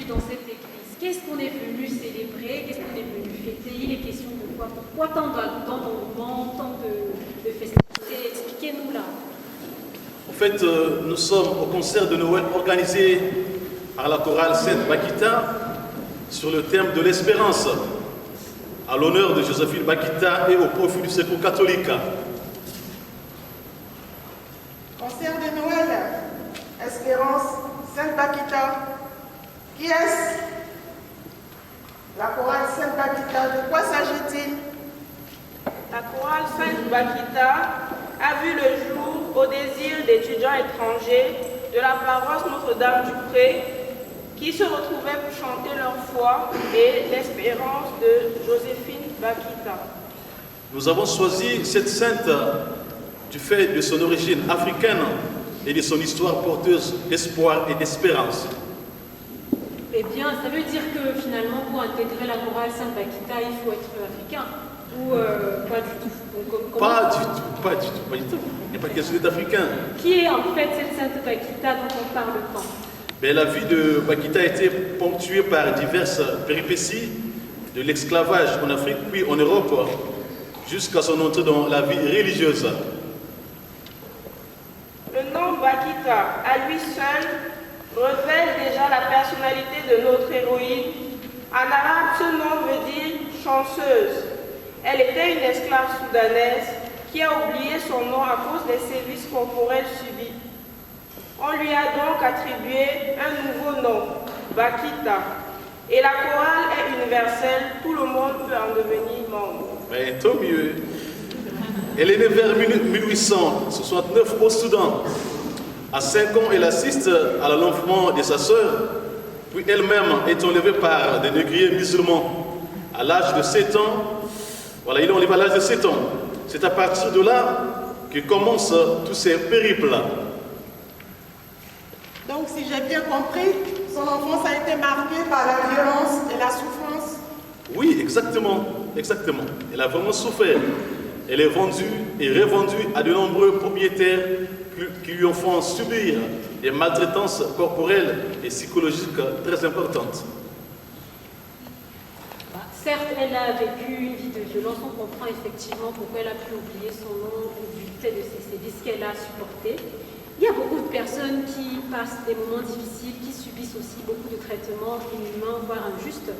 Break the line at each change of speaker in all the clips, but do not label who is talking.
dans cette église? Qu'est-ce qu'on est venu célébrer? Qu'est-ce qu'on est venu fêter? Il est question de quoi? Pourquoi tant d'engouement, tant de festivités? Expliquez-nous là.
En fait, nous sommes au concert de Noël organisé par la chorale Sainte Bakita sur le thème de l'espérance, à l'honneur de Joséphine Bakita et au profit du Secours catholique.
Concert de Noël, Espérance, Sainte Bakita. Qui est-ce? La chorale Sainte Bakita. De quoi s'agit-il?
La chorale Sainte Bakita a vu le jour au désir d'étudiants étrangers de la paroisse Notre-Dame-du-Pré qui se retrouvaient pour chanter leur foi et l'espérance de Joséphine Bakita.
Nous avons choisi cette sainte du fait de son origine africaine et de son histoire porteuse d'espoir et d'espérance.
Eh bien, ça veut dire que finalement, pour intégrer la chorale Sainte Bakita, il faut être africain ou pas du tout? Donc,
Pas du tout. Il n'y a pas question d'être africain.
Qui est en fait cette Sainte Bakita dont on parle tant?
Mais la vie de Bakita a été ponctuée par diverses péripéties, de l'esclavage en Afrique puis en Europe, jusqu'à son entrée dans la vie religieuse.
Le nom Bakita, à lui seul, révèle déjà la personnalité de notre héroïne. En arabe, ce nom veut dire chanceuse. Elle était une esclave soudanaise qui a oublié son nom à cause des sévices corporels subis. On lui a donc attribué un nouveau nom, Bakita. Et la chorale est universelle, tout le monde peut en devenir membre.
Mais tant mieux. Elle est née vers 1869 au Soudan. À 5 ans, elle assiste à l'enlèvement de sa sœur, puis elle-même est enlevée par des négriers musulmans. À l'âge de 7 ans, voilà, il est enlevé à l'âge de 7 ans. C'est à partir de là que commencent tous ces périples.
Donc, si j'ai bien compris, son enfance a été marquée par la violence et la souffrance.
Oui, exactement. Elle a vraiment souffert. Elle est vendue et revendue à de nombreux propriétaires qui lui font subir des maltraitances corporelles et psychologiques très importantes.
Certes, elle a vécu une vie de violence, on comprend effectivement pourquoi elle a pu oublier son nom du fait de ces sévices qu'elle a supportés. Il y a beaucoup de personnes qui passent des moments difficiles, qui subissent aussi beaucoup de traitements inhumains, voire injustes.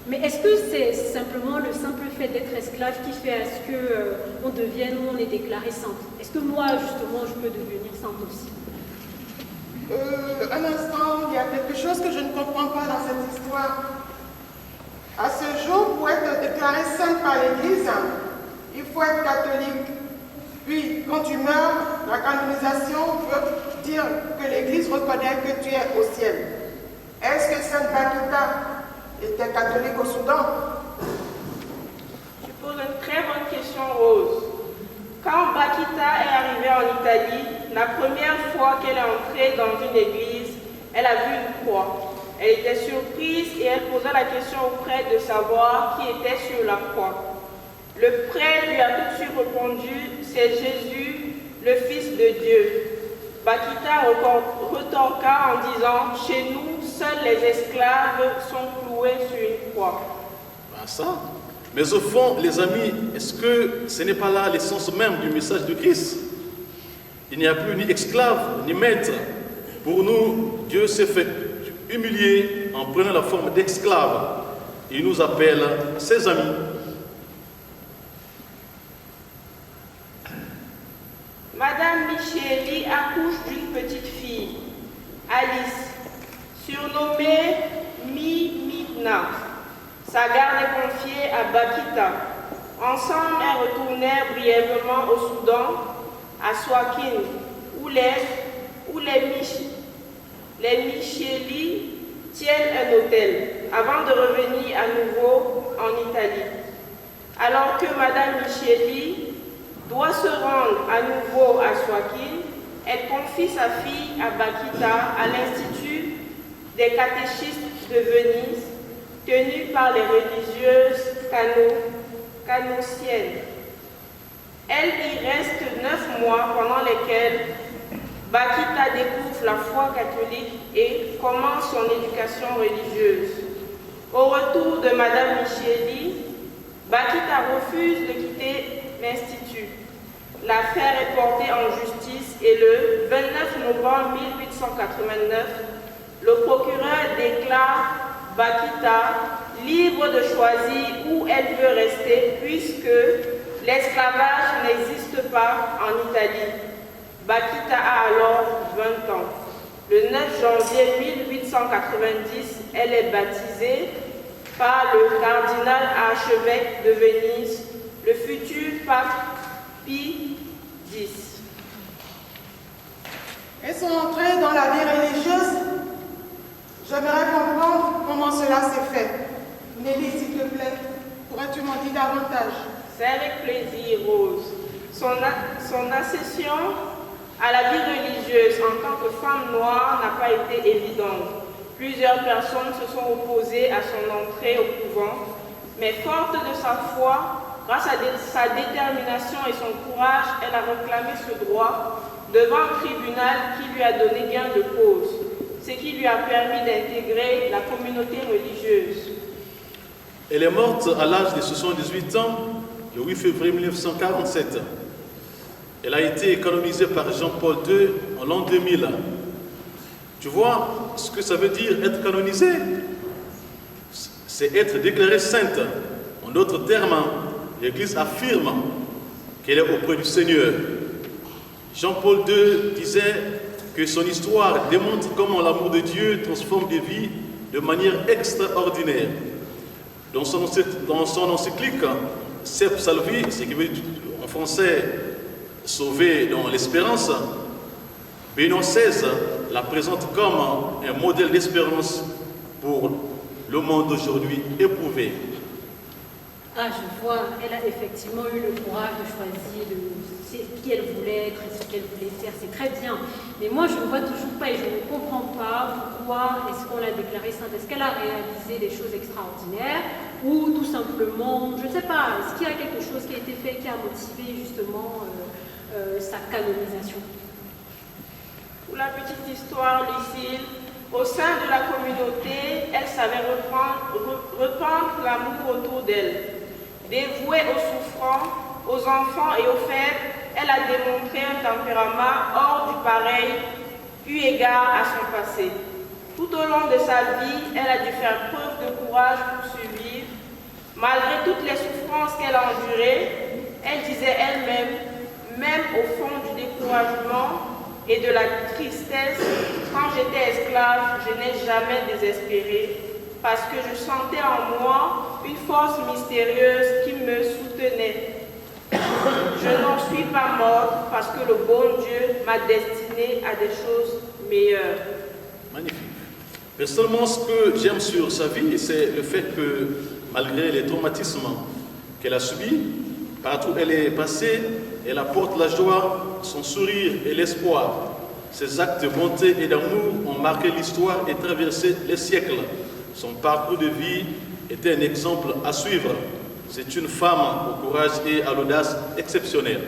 Mais est-ce que c'est simplement le simple fait d'être esclave qui fait à ce qu'on devienne ou on est déclaré sainte? Est-ce que moi, justement, je peux devenir sainte aussi?
Un instant, il y a quelque chose que je ne comprends pas dans cette histoire. À ce jour, pour être déclaré sainte par l'Église, il faut être catholique. Puis, quand tu meurs, la canonisation veut dire que l'Église reconnaît que tu es au ciel. Est-ce que Sainte Bakita était catholique au Soudan?
Tu poses une très bonne question, Rose. Quand Bakita est arrivée en Italie, la première fois qu'elle est entrée dans une église, elle a vu une croix. Elle était surprise et elle posa la question au prêtre de savoir qui était sur la croix. Le prêtre lui a tout de suite répondu, c'est Jésus, le Fils de Dieu. Bakita retorqua en disant, chez nous, seuls les esclaves sont cloués sur une croix.
Ben ça. Mais au fond, les amis, est-ce que ce n'est pas là l'essence même du message de Christ? Il n'y a plus ni esclave, ni maître. Pour nous, Dieu s'est fait humilier en prenant la forme d'esclave. Il nous appelle ses amis.
Madame Micheli accouche d'une petite fille, Alice, surnommée Mimina. Sa garde est confiée à Bakita. Ensemble, elles retournèrent brièvement au Soudan, à Swakin, où les Micheli tiennent un hôtel, avant de revenir à nouveau en Italie. Alors que Madame Micheli doit se rendre à nouveau à Swakin, elle confie sa fille à Bakita à l'Institut des catéchistes de Venise, tenu par les religieuses canossiennes. Elle y reste 9 mois pendant lesquels Bakita découvre la foi catholique et commence son éducation religieuse. Au retour de Madame Micheli, Bakita refuse de quitter l'Institut. L'affaire est portée en justice et le 29 novembre 1889, le procureur déclare Bakita libre de choisir où elle veut rester puisque l'esclavage n'existe pas en Italie. Bakita a alors 20 ans. Le 9 janvier 1890, elle est baptisée par le cardinal archevêque de Venise, le futur pape Pie X.
Et son entrée dans la vie religieuse, j'aimerais comprendre comment cela s'est fait. Nelly, s'il te plaît, pourrais-tu m'en dire davantage?
C'est avec plaisir, Rose. Son accession à la vie religieuse en tant que femme noire n'a pas été évidente. Plusieurs personnes se sont opposées à son entrée au couvent, mais forte de sa foi, grâce à sa détermination et son courage, elle a réclamé ce droit devant un tribunal qui lui a donné gain de cause, ce qui lui a permis d'intégrer la communauté religieuse.
Elle est morte à l'âge de 78 ans, le 8 février 1947. Elle a été canonisée par Jean-Paul II en l'an 2000. Tu vois ce que ça veut dire être canonisé? C'est être déclarée sainte. En d'autres termes, l'Église affirme qu'elle est auprès du Seigneur. Jean-Paul II disait que son histoire démontre comment l'amour de Dieu transforme des vies de manière extraordinaire. Dans son encyclique, Sep Salvi, ce qui veut dire en français sauver dans l'espérance, Benoît XVI la présente comme un modèle d'espérance pour le monde d'aujourd'hui éprouvé.
Ah, je vois, elle a effectivement eu le courage de choisir qui elle voulait être et ce qu'elle voulait faire, c'est très bien. Mais moi, je ne vois toujours pas et je ne comprends pas pourquoi est-ce qu'on l'a déclarée sainte. Est-ce qu'elle a réalisé des choses extraordinaires ou tout simplement, je ne sais pas, est-ce qu'il y a quelque chose qui a été fait qui a motivé justement sa canonisation?
Pour la petite histoire, Lucille, au sein de la communauté, elle savait répandre l'amour autour d'elle. Dévouée aux souffrants, aux enfants et aux faibles, elle a démontré un tempérament hors du pareil, eu égard à son passé. Tout au long de sa vie, elle a dû faire preuve de courage pour survivre. Malgré toutes les souffrances qu'elle a endurées, elle disait elle-même, même au fond du découragement et de la tristesse, quand j'étais esclave, je n'ai jamais désespéré, parce que je sentais en moi une force mystérieuse qui me soutenait. Je n'en suis pas morte parce que le bon Dieu m'a destiné à des choses meilleures.
Magnifique. Personnellement, ce que j'aime sur sa vie, c'est le fait que, malgré les traumatismes qu'elle a subis, partout où elle est passée, elle apporte la joie, son sourire et l'espoir. Ses actes de bonté et d'amour ont marqué l'histoire et traversé les siècles. Son parcours de vie est un exemple à suivre. C'est une femme au courage et à l'audace exceptionnelle.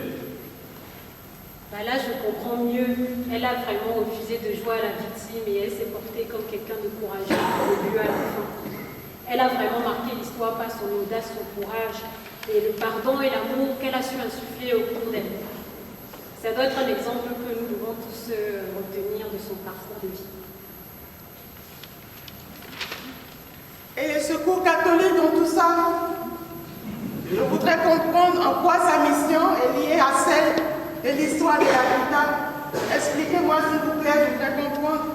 Bah là, je comprends mieux. Elle a vraiment refusé de jouer à la victime et elle s'est portée comme quelqu'un de courageux du début à la fin. Elle a vraiment marqué l'histoire par son audace, son courage et le pardon et l'amour qu'elle a su insuffler au cours d'elle. Ça doit être un exemple que nous devons tous retenir de son parcours de vie.
Et le secours catholique dans tout ça, je voudrais comprendre en quoi sa mission est liée à celle de l'histoire de Bakita. Expliquez-moi s'il vous plaît, je voudrais comprendre.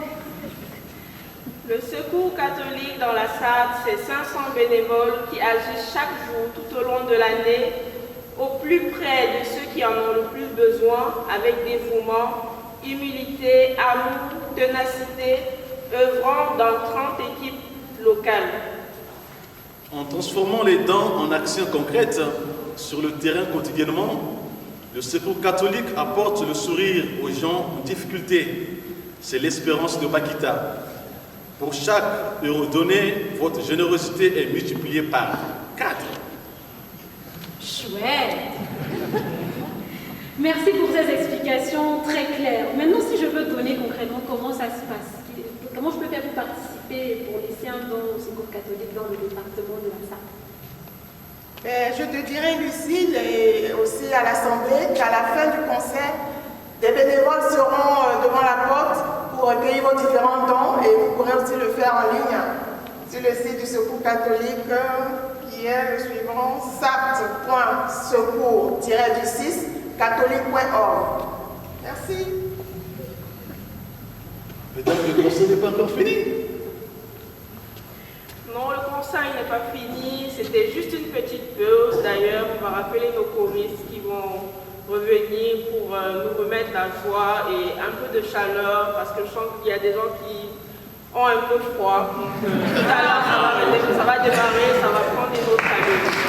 Le secours catholique dans la Sarthe, c'est 500 bénévoles qui agissent chaque jour tout au long de l'année au plus près de ceux qui en ont le plus besoin, avec dévouement, humilité, amour, ténacité, œuvrant dans 30 équipes locales.
En transformant les dons en actions concrètes sur le terrain quotidiennement, le secours catholique apporte le sourire aux gens en difficulté. C'est l'espérance de Bakita. Pour chaque euro donné, votre générosité est multipliée par 4.
Chouette! Merci pour ces explications très claires. Maintenant, si je veux donner concrètement comment ça se passe, comment je peux faire pour participer pour lycéens dans le secours catholique dans le département de la Sarthe?
Je te dirais, Lucille, et aussi à l'Assemblée, qu'à la fin du concert, des bénévoles seront devant la porte pour recueillir vos différents dons et vous pourrez aussi le faire en ligne sur le site du Secours catholique qui est le suivant, sarthe.secours-du6catholique.org. Merci.
Mesdames, le concert n'est pas encore fini.
Non, le concert n'est pas fini. C'était juste une petite pause. D'ailleurs, on va rappeler nos choristes qui vont revenir pour nous remettre la joie et un peu de chaleur parce que je sens qu'il y a des gens qui ont un peu froid. Donc, tout à l'heure, ça va démarrer, ça va prendre une autre allure.